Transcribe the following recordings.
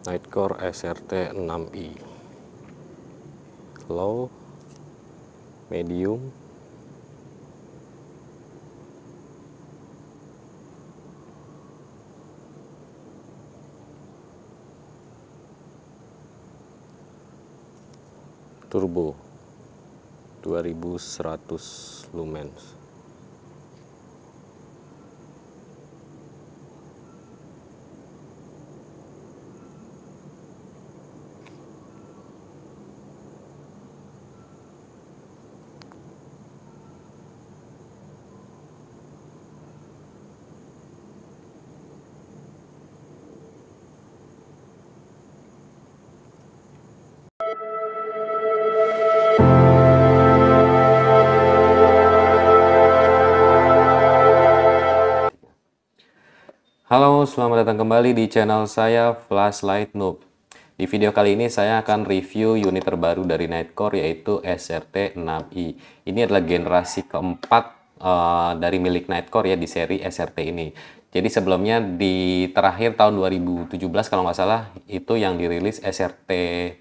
Nightcore SRT 6i, low, medium, turbo 2100 lumens. Halo, selamat datang kembali di channel saya Flashlight Noob. Di video kali ini saya akan review unit terbaru dari Nightcore, yaitu SRT 6i. Ini adalah generasi keempat dari milik Nightcore ya di seri SRT ini. Jadi sebelumnya di terakhir tahun 2017 kalau nggak salah itu yang dirilis SRT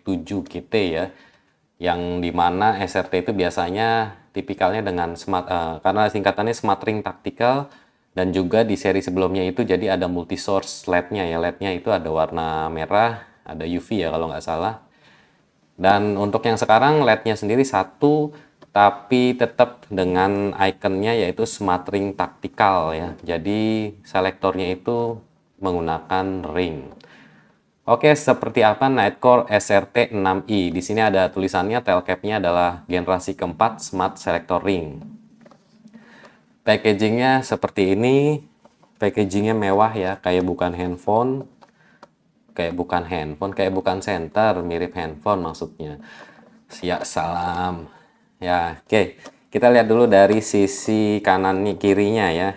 7 GT ya. Yang dimana SRT itu biasanya tipikalnya dengan smart, karena singkatannya Smart Ring Tactical. Dan juga di seri sebelumnya itu jadi ada multi source LED-nya ya. LED-nya itu ada warna merah, ada UV ya kalau nggak salah. Dan untuk yang sekarang LED-nya sendiri satu, tapi tetap dengan ikonnya yaitu Smart Ring Tactical ya. Jadi selektornya itu menggunakan ring. Oke, seperti apa Nightcore SRT 6i? Di sini ada tulisannya, tailcap-nya adalah generasi keempat Smart Selector Ring. Packagingnya seperti ini, packagingnya mewah ya, kayak bukan handphone, kayak bukan center, mirip handphone maksudnya. Siap salam. Ya, oke. Kita lihat dulu dari sisi kanan kirinya ya.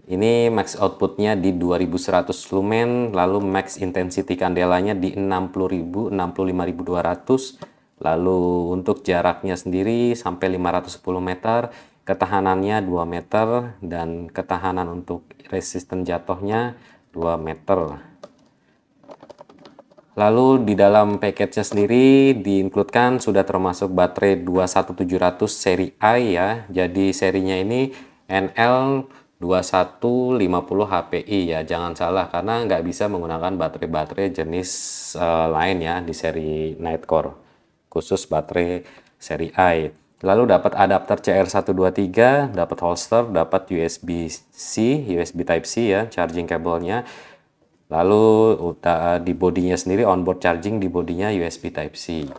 Ini max outputnya di 2100 lumen, lalu max intensity kandelanya di 60.000, 65.200. Lalu untuk jaraknya sendiri sampai 510 meter, ketahanannya 2 meter, dan ketahanan untuk resisten jatuhnya 2 meter. Lalu di dalam package-nya sendiri diinkludkan sudah termasuk baterai 21700 seri I ya. Jadi serinya ini NL 2150 HPI ya. Jangan salah karena nggak bisa menggunakan baterai-baterai jenis lain ya di seri Nightcore. Khusus baterai seri I. Lalu dapat adapter CR123, dapat holster, dapat USB-C, USB Type-C ya, charging kabelnya. Lalu di bodinya sendiri onboard charging, di bodinya USB Type-C.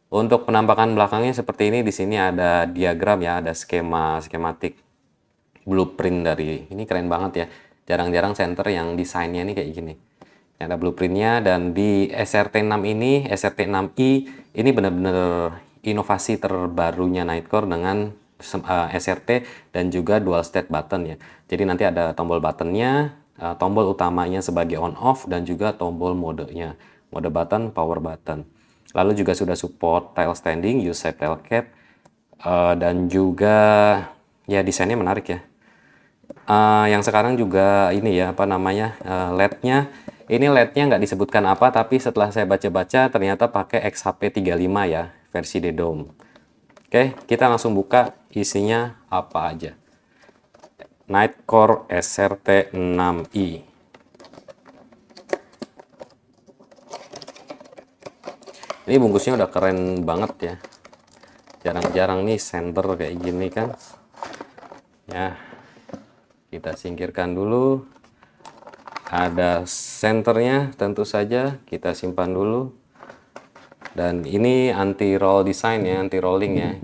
Untuk penampakan belakangnya seperti ini, di sini ada diagram ya, ada skematik blueprint dari ini, keren banget ya. Jarang-jarang center yang desainnya ini kayak gini. Ada blueprintnya, dan di SRT6 ini, SRT6i ini benar-benar inovasi terbarunya Nightcore dengan SRT dan juga dual state button ya. Jadi nanti ada tombol buttonnya, tombol utamanya sebagai on off, dan juga tombol modenya, mode button, power button. Lalu juga sudah support tile standing, U-shape tail cap, dan juga ya desainnya menarik ya. Yang sekarang juga ini ya apa namanya, LED-nya ini LED-nya nggak disebutkan apa, tapi setelah saya baca-baca ternyata pakai XHP35 ya, versi DDOM. Oke, kita langsung buka isinya apa aja. Nightcore SRT 6i. Ini bungkusnya udah keren banget ya. Jarang-jarang nih center kayak gini kan. Ya, kita singkirkan dulu. Ada senternya tentu saja, kita simpan dulu. Dan ini anti roll design ya, anti rolling ya.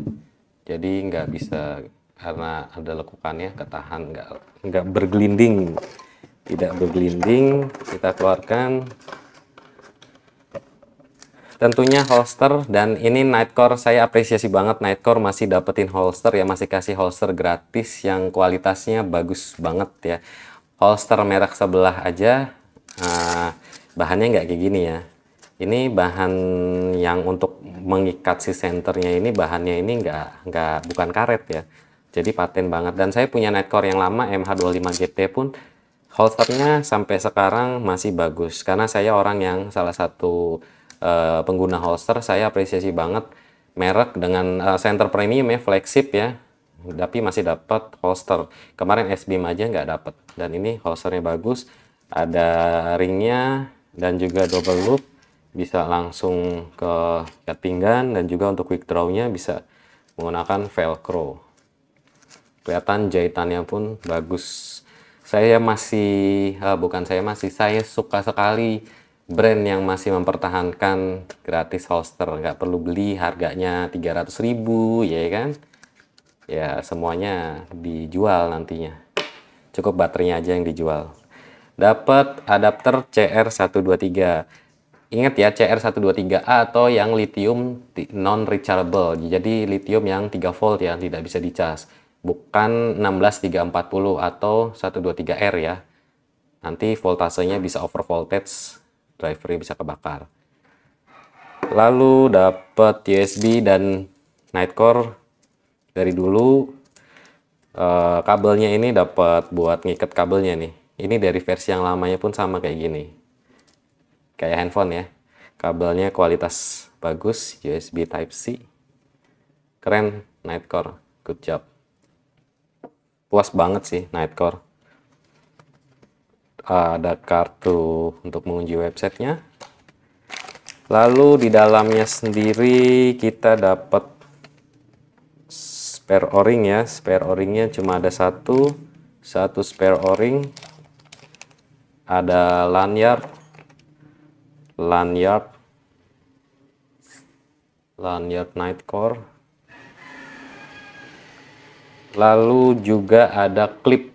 Jadi nggak bisa, karena ada lekukannya, ketahan, nggak bergelinding, tidak bergelinding. Kita keluarkan. Tentunya holster, dan ini Nightcore, saya apresiasi banget Nightcore masih dapetin holster ya, masih kasih holster gratis yang kualitasnya bagus banget ya. Holster merek sebelah aja bahannya nggak kayak gini ya. Ini bahan yang untuk mengikat si senternya ini, bahannya ini bukan karet ya. Jadi paten banget. Dan saya punya Nightcore yang lama MH25 GT pun Holsternya sampai sekarang masih bagus karena saya orang yang salah satu pengguna holster. Saya apresiasi banget merek dengan center premium ya, flagship ya, tapi masih dapat holster. Kemarin S-Beam aja nggak dapat, dan ini holsternya bagus, ada ringnya dan juga double loop, bisa langsung ke ikat pinggang, dan juga untuk quick draw-nya bisa menggunakan velcro. Kelihatan jahitannya pun bagus. Saya suka sekali brand yang masih mempertahankan gratis holster, nggak perlu beli, harganya 300.000 ya kan, ya semuanya dijual nantinya, cukup baterainya aja yang dijual. Dapat adapter CR123. Ingat ya, CR123A atau yang lithium non rechargeable, jadi lithium yang 3 volt ya, tidak bisa dicas, bukan 16340 atau 123R ya, nanti voltasenya bisa over voltage, drivernya bisa kebakar. Lalu dapat USB dan Nightcore. Dari dulu kabelnya ini dapat buat ngikat kabelnya nih, ini dari versi yang lamanya pun sama kayak gini, kayak handphone ya. Kabelnya kualitas bagus, USB Type C, keren. Nightcore, good job, puas banget sih Nightcore. Ada kartu untuk mengunjungi websitenya. Lalu di dalamnya sendiri kita dapat spare o-ring ya. Spare o-ringnya cuma ada satu spare o-ring. Ada lanyard Nightcore. Lalu juga ada klip,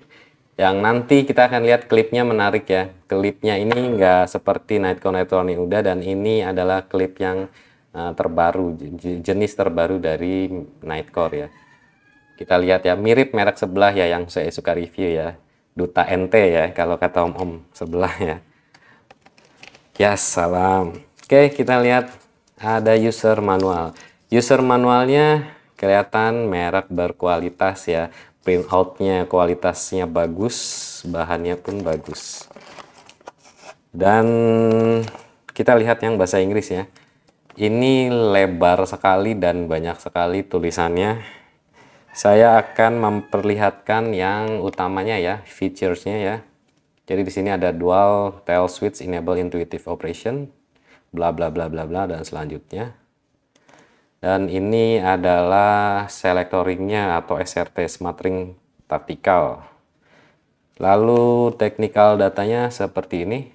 yang nanti kita akan lihat klipnya menarik ya. Klipnya ini nggak seperti Nightcore Netronic udah, dan ini adalah klip yang terbaru, jenis terbaru dari Nightcore ya. Kita lihat ya, mirip merek sebelah ya yang saya suka review ya, Duta NT ya kalau kata om-om sebelah ya. Ya salam. Oke, kita lihat ada user manual. User manualnya kelihatan merek berkualitas ya, printoutnya kualitasnya bagus, bahannya pun bagus. Dan kita lihat yang bahasa Inggris ya, ini lebar sekali dan banyak sekali tulisannya. Saya akan memperlihatkan yang utamanya ya, featuresnya ya. Jadi di sini ada dual tail switch enable intuitive operation, bla bla bla bla bla, dan selanjutnya. Dan ini adalah selector ringnya atau SRT, Smart Ring Tactical. Lalu technical datanya seperti ini.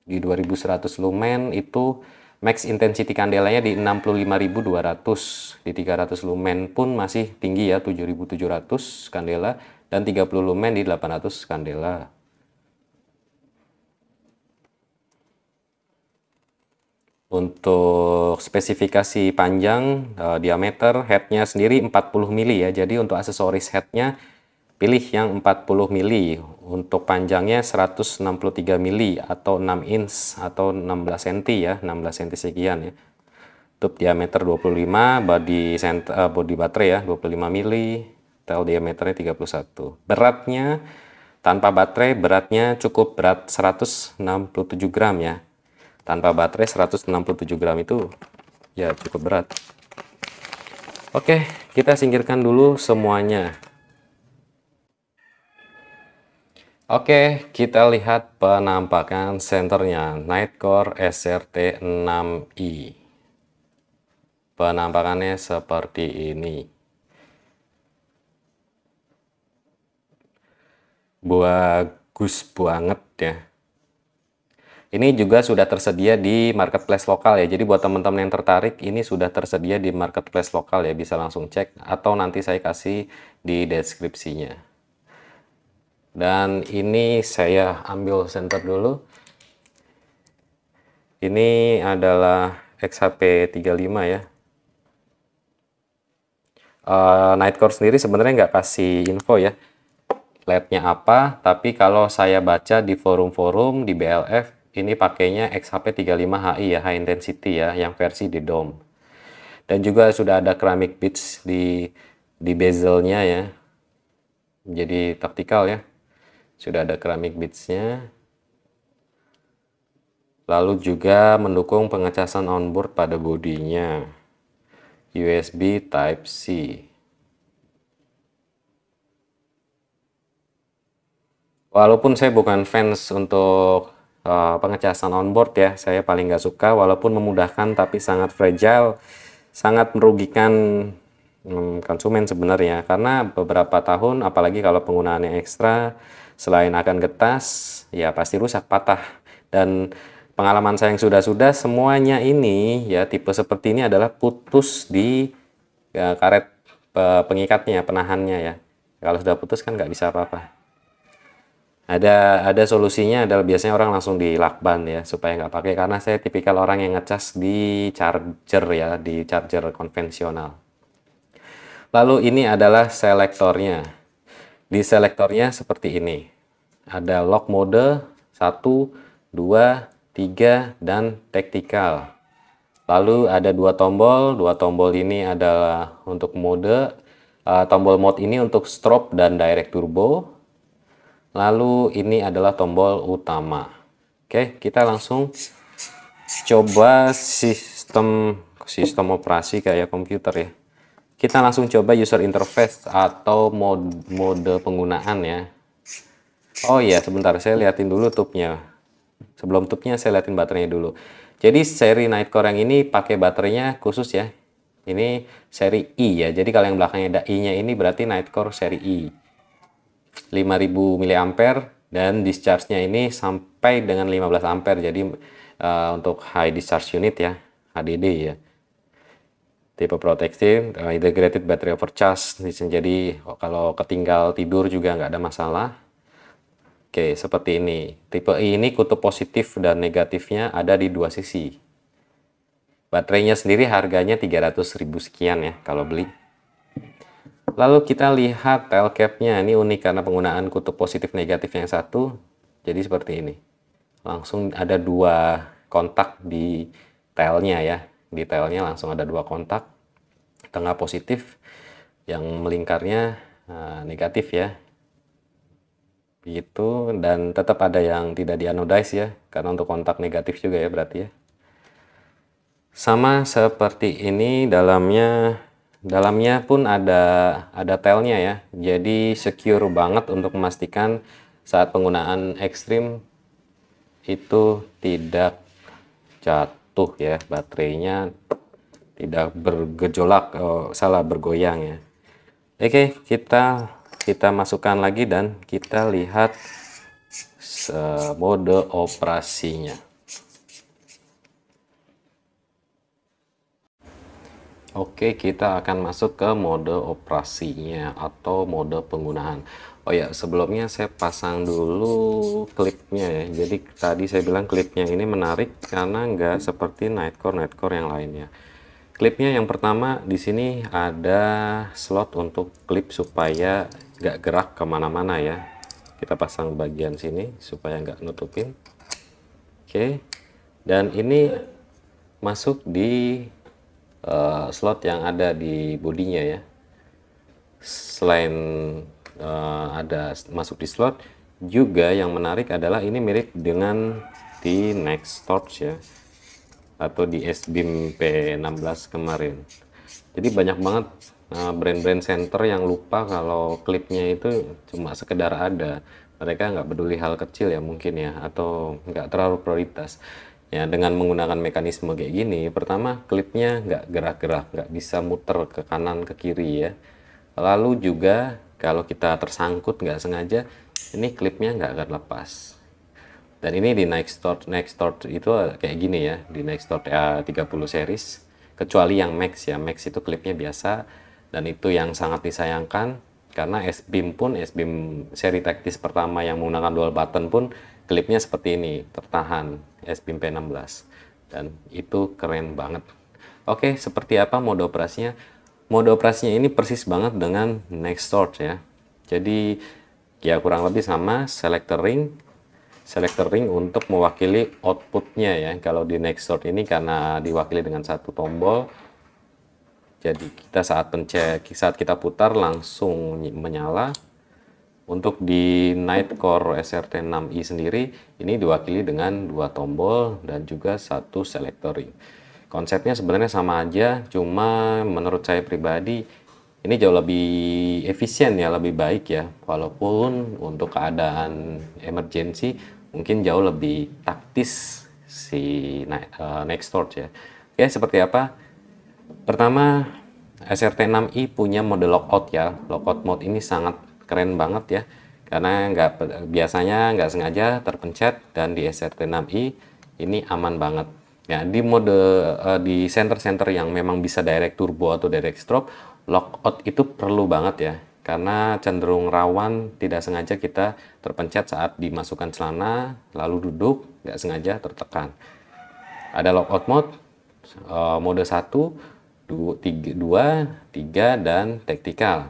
Di 2100 lumen itu max intensity kandelanya di 65.200. Di 300 lumen pun masih tinggi ya, 7.700 kandela, dan 30 lumen di 800 kandela. Untuk spesifikasi panjang, diameter headnya sendiri 40 mili ya. Jadi untuk aksesoris headnya pilih yang 40 mili. Untuk panjangnya 163 mili atau 6 inch atau 16 cm ya, 16 cm sekian ya. Tube diameter 25, body baterai ya 25 mili, tail diameternya 31. Beratnya tanpa baterai, beratnya cukup berat 167 gram ya. Tanpa baterai 167 gram itu ya cukup berat. Oke, kita singkirkan dulu semuanya. Oke, kita lihat penampakan senternya Nightcore SRT6i. Penampakannya seperti ini. Bagus banget ya. Ini juga sudah tersedia di marketplace lokal ya. Jadi buat teman-teman yang tertarik, ini sudah tersedia di marketplace lokal ya. Bisa langsung cek atau nanti saya kasih di deskripsinya. Dan ini saya ambil senter dulu. Ini adalah XHP35 ya. Nightcore sendiri sebenarnya nggak kasih info ya LED-nya apa, tapi kalau saya baca di forum-forum di BLF, ini pakainya XHP35HI ya, high intensity ya, yang versi di dome. Dan juga sudah ada ceramic beads di bezelnya ya, jadi taktikal ya. Sudah ada keramik beads-nya. Lalu juga mendukung pengecasan onboard pada bodinya. USB Type-C. Walaupun saya bukan fans untuk pengecasan onboard ya, saya paling nggak suka, walaupun memudahkan tapi sangat fragile, sangat merugikan konsumen sebenarnya, karena beberapa tahun, apalagi kalau penggunaannya ekstra, selain akan getas, ya pasti rusak, patah. Dan pengalaman saya yang sudah-sudah, semuanya ini ya tipe seperti ini adalah putus di karet pengikatnya, penahannya ya. Kalau sudah putus kan nggak bisa apa-apa. Ada solusinya, adalah biasanya orang langsung di lakban ya, supaya nggak pakai, karena saya tipikal orang yang ngecas di charger ya, di charger konvensional. Lalu ini adalah selektornya. Di selektornya seperti ini. Ada lock mode 1, 2, 3, dan tactical. Lalu ada dua tombol ini adalah untuk mode. Tombol mode ini untuk strobe dan direct turbo. Lalu ini adalah tombol utama. Oke, kita langsung coba sistem operasi kayak komputer ya. Kita langsung coba user interface atau mode penggunaan ya. Oh iya, sebentar saya liatin dulu tubnya. Sebelum tubnya saya liatin baterainya dulu. Jadi seri Nightcore yang ini pakai baterainya khusus ya. Ini seri I ya. Jadi kalau yang belakangnya ada I-nya ini berarti Nightcore seri I. 5000 mAh dan discharge-nya ini sampai dengan 15 ampere. Jadi untuk high discharge unit ya, HDD ya. Tipe proteksi, integrated battery overcharge. Jadi kalau ketinggal tidur juga nggak ada masalah. Oke, seperti ini. Tipe I ini kutub positif dan negatifnya ada di dua sisi. Baterainya sendiri harganya 300.000 sekian ya kalau beli. Lalu kita lihat tail cap-nya. Ini unik karena penggunaan kutub positif negatif yang satu. Jadi seperti ini. Langsung ada dua kontak di tailnya ya. Di tailnya langsung ada dua kontak. Tengah positif, yang melingkarnya negatif ya. Begitu, dan tetap ada yang tidak dianodize ya. Karena untuk kontak negatif juga ya berarti ya. Sama seperti ini, dalamnya pun ada tailnya ya, jadi secure banget untuk memastikan saat penggunaan ekstrim itu tidak jatuh ya, baterainya tidak bergejolak, bergoyang ya. Oke, kita masukkan lagi dan kita lihat mode operasinya. Oke, kita akan masuk ke mode operasinya atau mode penggunaan. Oh ya, sebelumnya saya pasang dulu klipnya ya. Jadi tadi saya bilang klipnya ini menarik karena nggak seperti Nightcore yang lainnya. Klipnya yang pertama di sini ada slot untuk klip supaya nggak gerak kemana-mana ya. Kita pasang bagian sini supaya nggak nutupin. Oke, dan ini masuk di slot yang ada di bodinya ya. Selain ada masuk di slot, juga yang menarik adalah ini mirip dengan di Nextorch ya, atau di S-Beam P16 kemarin. Jadi banyak banget brand-brand center yang lupa kalau klipnya itu cuma sekedar ada. Mereka nggak peduli hal kecil ya mungkin ya, atau nggak terlalu prioritas. Ya, dengan menggunakan mekanisme kayak gini, pertama klipnya nggak gerak-gerak, nggak bisa muter ke kanan ke kiri ya. Lalu juga kalau kita tersangkut nggak sengaja, ini klipnya nggak akan lepas. Dan ini di Nextorch itu kayak gini ya, di Nextorch 30 series, kecuali yang Max ya. Max itu klipnya biasa, dan itu yang sangat disayangkan karena S-Beam seri taktis pertama yang menggunakan dual button pun klipnya seperti ini, tertahan S-Beam P16, dan itu keren banget. Oke, seperti apa mode operasinya? Mode operasinya ini persis banget dengan Nextorch ya. Jadi ya kurang lebih sama, selector ring untuk mewakili outputnya ya. Kalau di Nextorch ini karena diwakili dengan satu tombol, jadi kita saat kita putar langsung menyala. Untuk di Nightcore SRT6i sendiri, ini diwakili dengan 2 tombol dan juga 1 selector ring. Konsepnya sebenarnya sama aja, cuma menurut saya pribadi ini jauh lebih efisien ya, lebih baik ya. Walaupun untuk keadaan emergency mungkin jauh lebih taktis si Nextdoor ya. Oke, seperti apa? Pertama, SRT6i punya mode lockout ya. Lockout mode ini sangat keren banget ya, karena biasanya nggak sengaja terpencet, dan di SRT6i ini aman banget ya. Di mode di center yang memang bisa direct turbo atau direct strobe, lockout itu perlu banget ya, karena cenderung rawan tidak sengaja kita terpencet saat dimasukkan celana lalu duduk, nggak sengaja tertekan. Ada lockout mode, mode 1, 2, 3, dan taktikal.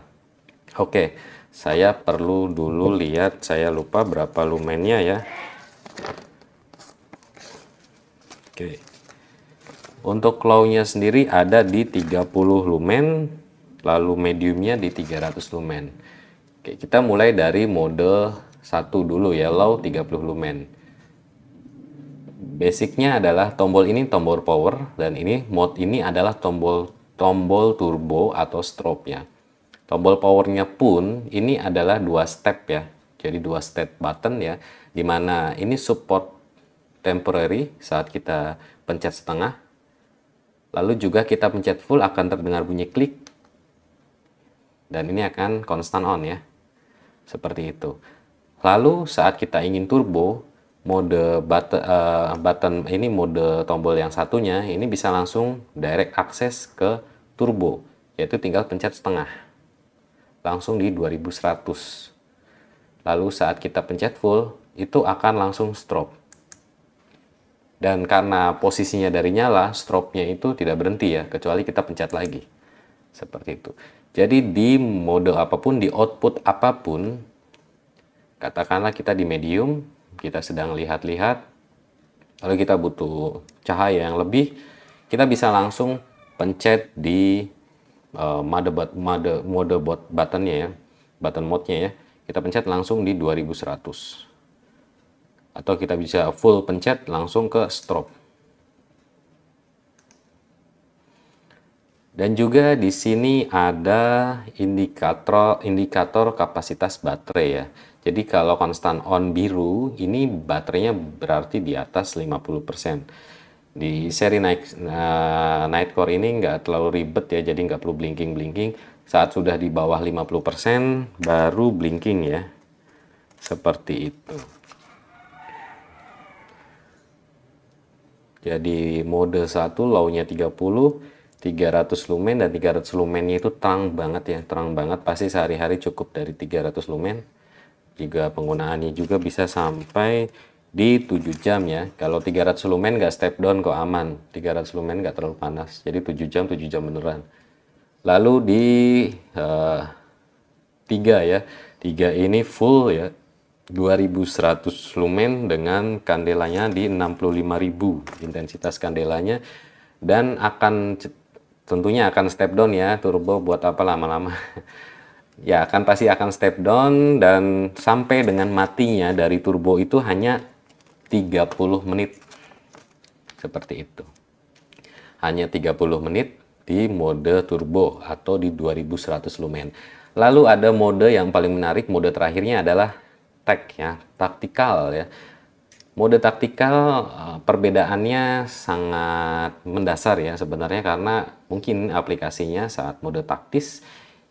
Oke, saya perlu dulu lihat, saya lupa berapa lumennya ya. Oke. Untuk low-nya sendiri ada di 30 lumen, lalu mediumnya di 300 lumen. Oke, kita mulai dari mode 1 dulu ya, low 30 lumen. Basicnya adalah tombol ini tombol power, dan ini mode ini adalah tombol turbo atau strobe ya. Tombol powernya pun ini adalah 2 step ya, jadi 2 step button ya, dimana ini support temporary saat kita pencet setengah, lalu juga kita pencet full akan terdengar bunyi klik, dan ini akan constant on ya, seperti itu. Lalu saat kita ingin turbo, mode button ini, mode tombol yang satunya ini bisa langsung direct akses ke turbo, yaitu tinggal pencet setengah langsung di 2100. Lalu saat kita pencet full itu akan langsung strobe, dan karena posisinya dari nyala, strobe-nya itu tidak berhenti ya, kecuali kita pencet lagi, seperti itu. Jadi di mode apapun, di output apapun, katakanlah kita di medium, kita sedang lihat-lihat, lalu kita butuh cahaya yang lebih, kita bisa langsung pencet di mode buttonnya ya, button mode-nya ya, kita pencet langsung di 2100, atau kita bisa full pencet langsung ke strobe. Dan juga di sini ada indikator kapasitas baterai ya. Jadi kalau konstan on biru, ini baterainya berarti di atas 50%. Di seri Nightcore ini nggak terlalu ribet ya, jadi nggak perlu blinking-blinking. Saat sudah di bawah 50% baru blinking ya, seperti itu. Jadi mode 1 low-nya 30, 300 lumen, dan 300 lumennya itu terang banget ya, terang banget, pasti sehari-hari cukup dari 300 lumen. Juga penggunaannya juga bisa sampai di 7 jam ya. Kalau 300 lumen nggak step down kok, aman. 300 lumen nggak terlalu panas, jadi 7 jam beneran. Lalu di 3 ya, 3 ini full ya, 2100 lumen dengan kandelanya di 65.000 intensitas kandelanya, dan tentunya akan step down ya, turbo buat apa lama-lama. Ya pasti akan step down, dan sampai dengan matinya dari turbo itu hanya 30 menit, seperti itu. Hanya 30 menit di mode turbo atau di 2100 lumen. Lalu ada mode yang paling menarik, mode terakhirnya adalah tech ya, taktikal ya. Mode taktikal perbedaannya sangat mendasar ya sebenarnya, karena mungkin aplikasinya saat mode taktis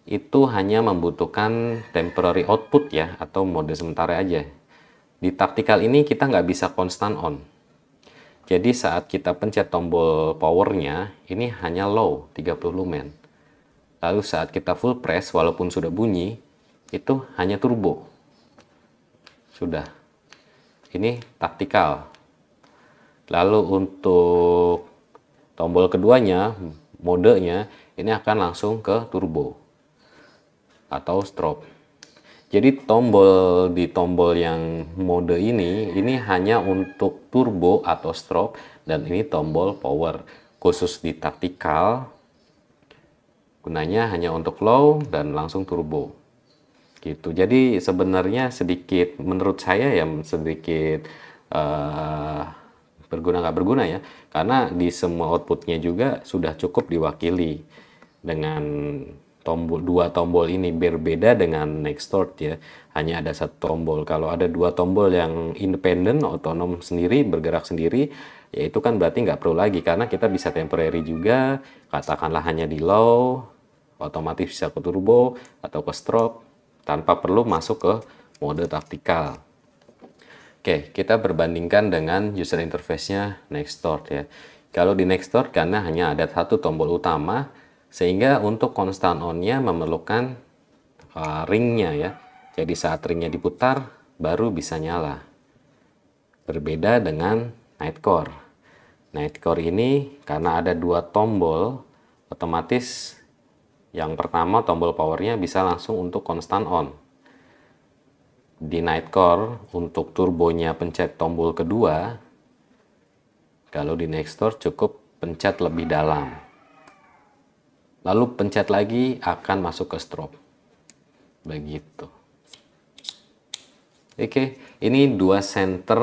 itu hanya membutuhkan temporary output ya, atau mode sementara aja. Di taktikal ini kita nggak bisa constant on. Jadi saat kita pencet tombol powernya, ini hanya low 30 lumen. Lalu saat kita full press, walaupun sudah bunyi, itu hanya turbo. Sudah. Ini taktikal. Lalu untuk tombol keduanya, modenya, ini akan langsung ke turbo atau strobe. Jadi di tombol yang mode ini hanya untuk turbo atau strobe, dan ini tombol power. Khusus di taktikal, gunanya hanya untuk low dan langsung turbo. gitu. Jadi sebenarnya sedikit, menurut saya ya sedikit berguna nggak berguna ya, karena di semua outputnya juga sudah cukup diwakili dengan dua tombol ini. Berbeda dengan Nextdoor ya, hanya ada satu tombol. Kalau ada dua tombol yang independen, otonom sendiri, bergerak sendiri, ya itu kan berarti nggak perlu lagi, karena kita bisa temporary juga, katakanlah hanya di low, otomatis bisa ke turbo atau ke strobe tanpa perlu masuk ke mode taktikal. Oke, kita perbandingkan dengan user interface-nya Nextdoor ya. Kalau di Nextdoor karena hanya ada satu tombol utama, sehingga untuk constant on-nya memerlukan ringnya ya. Jadi saat ringnya diputar, baru bisa nyala. Berbeda dengan Nightcore. Nightcore ini karena ada dua tombol, otomatis yang pertama tombol powernya bisa langsung untuk constant on. Di Nightcore untuk turbonya pencet tombol kedua, kalau di Nextdoor cukup pencet lebih dalam, lalu pencet lagi akan masuk ke strobe begitu. Oke, ini dua center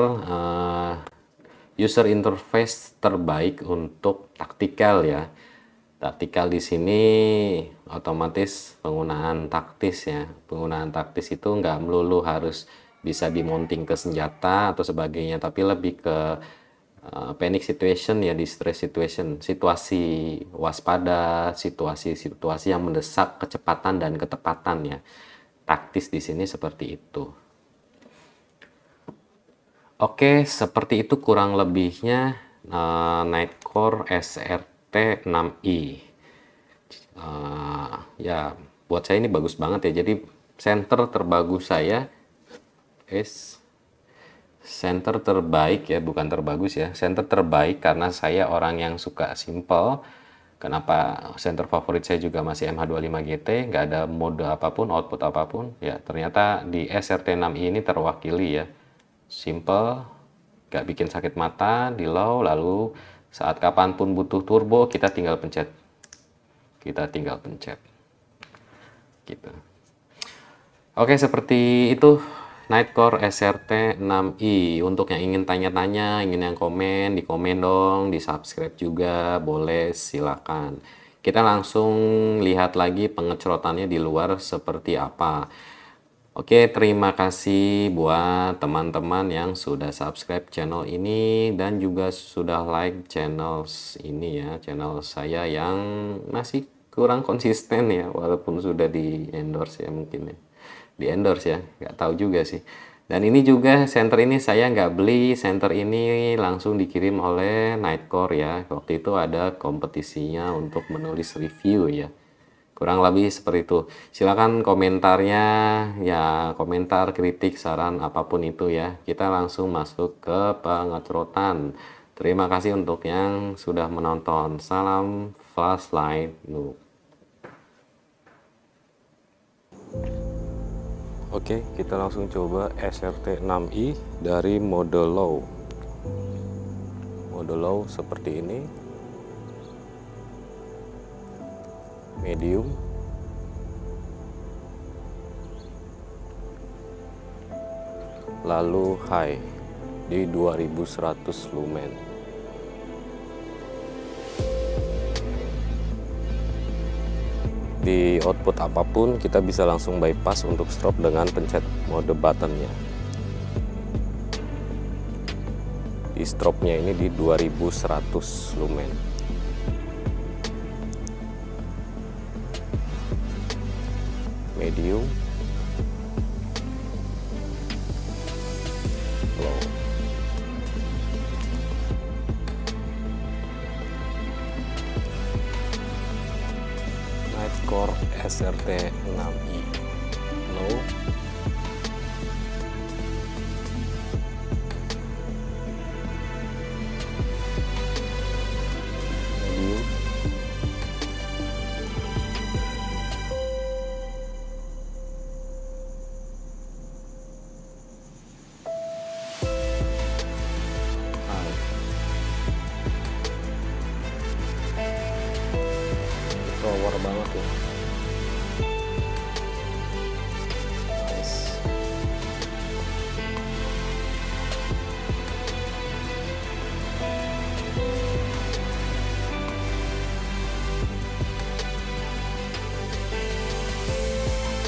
user interface terbaik untuk taktikal ya. Taktikal di sini otomatis penggunaan taktis ya. Penggunaan taktis itu nggak melulu harus bisa dimonting ke senjata atau sebagainya, tapi lebih ke panic situation ya, distress situation, situasi waspada, situasi-situasi yang mendesak kecepatan dan ketepatan ya. Taktis di sini seperti itu. Oke, seperti itu kurang lebihnya Nightcore SRT6i. Ya, buat saya ini bagus banget ya. Jadi center terbagus saya, center terbaik ya, bukan terbagus ya. Center terbaik karena saya orang yang suka simple. Kenapa center favorit saya juga masih MH25 GT, nggak ada mode apapun, output apapun. Ya, ternyata di SRT6i ini terwakili ya. Simple, gak bikin sakit mata di low, lalu saat kapanpun butuh turbo kita tinggal pencet gitu. Oke, seperti itu Nightcore SRT6i. Untuk yang ingin tanya-tanya, ingin yang komen, di komen dong, di subscribe juga boleh, silakan. Kita langsung lihat lagi pengecrotannya di luar seperti apa. Oke, terima kasih buat teman-teman yang sudah subscribe channel ini dan juga sudah like channel ini ya, channel saya yang masih kurang konsisten ya, walaupun sudah di endorse ya, mungkin ya, di endorse ya, nggak tahu juga sih. Dan ini juga center ini saya nggak beli, center ini langsung dikirim oleh Nightcore ya. Waktu itu ada kompetisinya untuk menulis review ya. Kurang lebih seperti itu. Silakan komentarnya ya, komentar, kritik, saran apapun itu ya. Kita langsung masuk ke pengecrotan. Terima kasih untuk yang sudah menonton. Salam flashlight noob. Oke, kita langsung coba SRT6i dari mode low. Mode low seperti ini. Medium, lalu high di 2100 lumen. Di output apapun kita bisa langsung bypass untuk strobe dengan pencet mode buttonnya. Di strobe-nya ini di 2100 lumen. Medium, low. Nightcore SRT6i, low. Medium. Power banget ya.